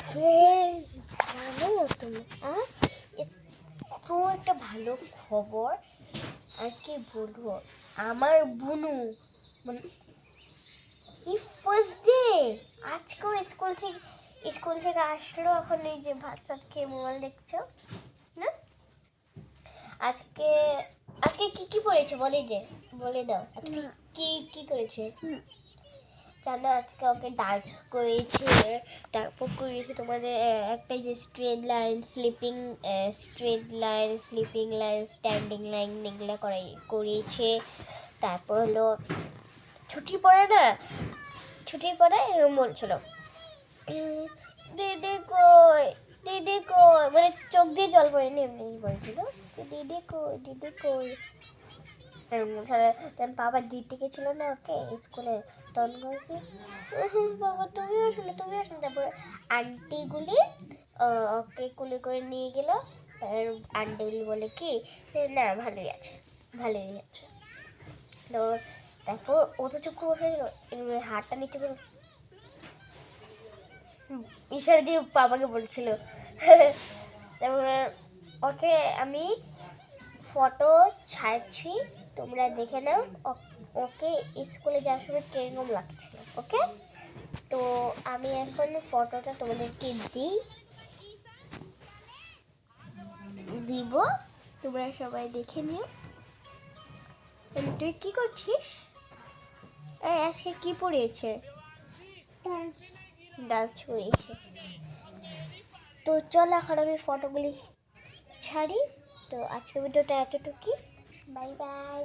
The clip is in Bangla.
ফ্রেন্ডস, জানো তুমি এত একটা ভালো খবর, আর কি বলবো। আমার বুনু মানে ফার্স্ট ডে আজকেও স্কুল থেকে আসলো। এখন এই যে ভাত সাত খেয়ে মোবাইল দেখছো না। আজকে আজকে কি কি পড়েছে বলে দাও। আজকে কি কি করেছে জানো? আজকে ওকে ডান্স করেছে, তারপর করেছে তোমাদের একটা যে straight line, sleeping line, standing line, এগুলো করিয়েছে। তারপর হলো ছুটির পরে এরকম বলছিল, দিদি কই, মানে চোখ দিয়ে জল পড়েনি, এমনি বলছিল দিদি কই। বাবা দিতে গেছিল না ওকে স্কুলে, তখন বাবা তুমি আসলে তারপরে আন্টিগুলি ওকে কুলে করে নিয়ে গেল। আন্টিগুলি বলে কি না ভালোই আছে। তো দেখো ও তো চুপ করে গেল, হাতটা নিচে করে ইশারা দিয়ে বাবাকে বলছিল। তারপরে ওকে আমি ফটো ছাড়ছি, তোমরা দেখে নাও ওকে স্কুলে যাওয়ার সময় কিরকম লাগছিল। ওকে, তো আমি এখন ফটোটা তোমাদেরকে দিব, তোমরা সবাই দেখে নিও। তুই কি করছিস? আজকে কি পড়িয়েছে? ডান্স পড়িয়েছে। তো চল এখন আমি ফটোগুলি ছাড়ি। তো আজকে ভিডিওটা এতটুকুই। Bye bye.